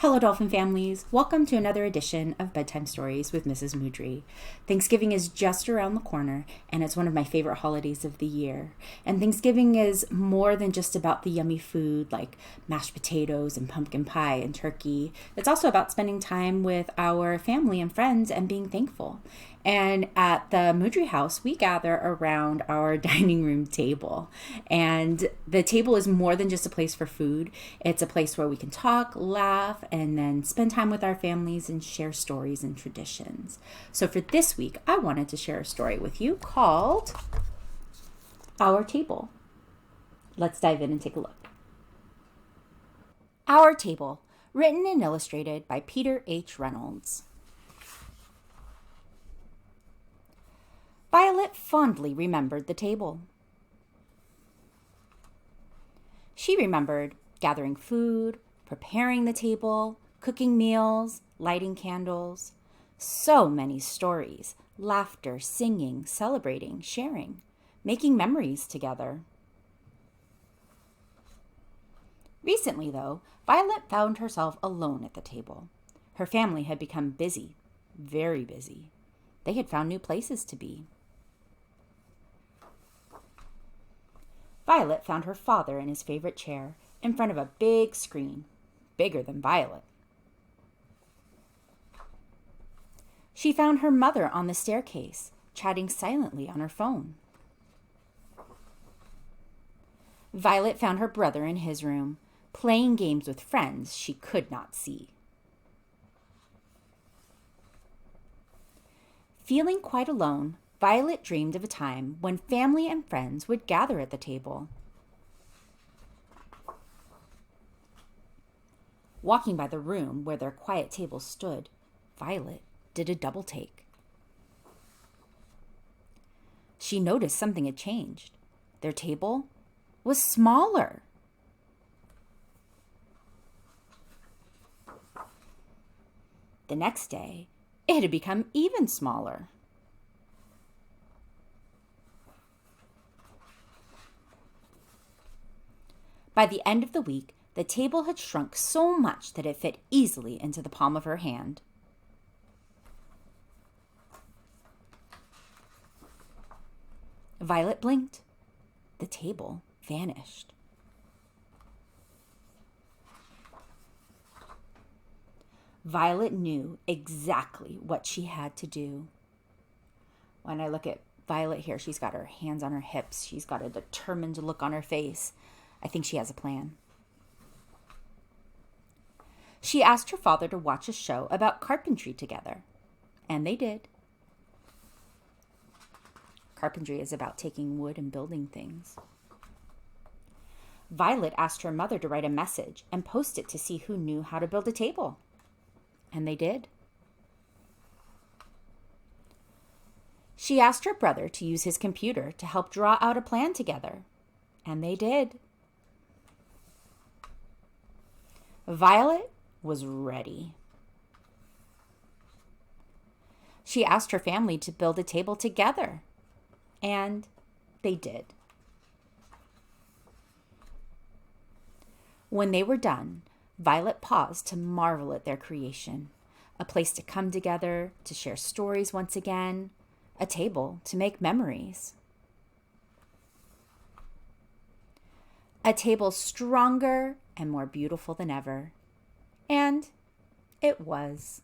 Hello, Dolphin families. Welcome to another edition of Bedtime Stories with Mrs. Moudry. Thanksgiving is just around the corner, and it's one of my favorite holidays of the year. And Thanksgiving is more than just about the yummy food like mashed potatoes and pumpkin pie and turkey. It's also about spending time with our family and friends and being thankful. And at the Moudry house, we gather around our dining room table. And the table is more than just a place for food. It's a place where we can talk, laugh, and then spend time with our families and share stories and traditions. So for this week, I wanted to share a story with you called Our Table. Let's dive in and take a look. Our Table, written and illustrated by Peter H. Reynolds. Violet fondly remembered the table. She remembered gathering food, preparing the table, cooking meals, lighting candles. So many stories, laughter, singing, celebrating, sharing, making memories together. Recently, though, Violet found herself alone at the table. Her family had become busy, very busy. They had found new places to be. Violet found her father in his favorite chair in front of a big screen, bigger than Violet. She found her mother on the staircase, chatting silently on her phone. Violet found her brother in his room, playing games with friends she could not see. Feeling quite alone, Violet dreamed of a time when family and friends would gather at the table. Walking by the room where their quiet table stood, Violet did a double take. She noticed something had changed. Their table was smaller. The next day, it had become even smaller. By the end of the week, the table had shrunk so much that it fit easily into the palm of her hand. Violet blinked. The table vanished. Violet knew exactly what she had to do. When I look at Violet here, she's got her hands on her hips. She's got a determined look on her face. I think she has a plan. She asked her father to watch a show about carpentry together, and they did. Carpentry is about taking wood and building things. Violet asked her mother to write a message and post it to see who knew how to build a table, and they did. She asked her brother to use his computer to help draw out a plan together, and they did. Violet was ready. She asked her family to build a table together, and they did. When they were done, Violet paused to marvel at their creation, a place to come together, to share stories once again, a table to make memories. A table stronger and more beautiful than ever. And it was.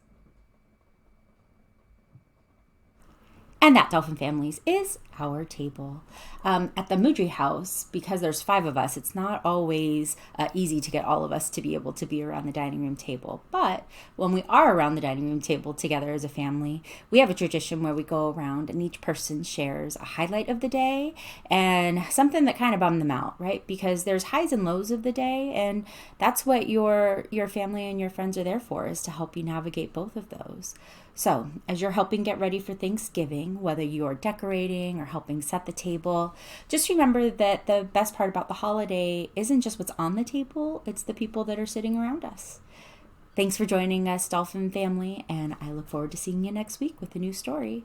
And that, Dolphin families, is Our Table. At the Moudry house, because there's 5 of us, it's not always easy to get all of us to be able to be around the dining room table. But when we are around the dining room table together as a family, we have a tradition where we go around and each person shares a highlight of the day and something that kind of bummed them out, right? Because there's highs and lows of the day, and that's what your family and your friends are there for, is to help you navigate both of those. So, as you're helping get ready for Thanksgiving, whether you're decorating or helping set the table, just remember that the best part about the holiday isn't just what's on the table, it's the people that are sitting around us. Thanks for joining us, Dolphin family, and I look forward to seeing you next week with a new story.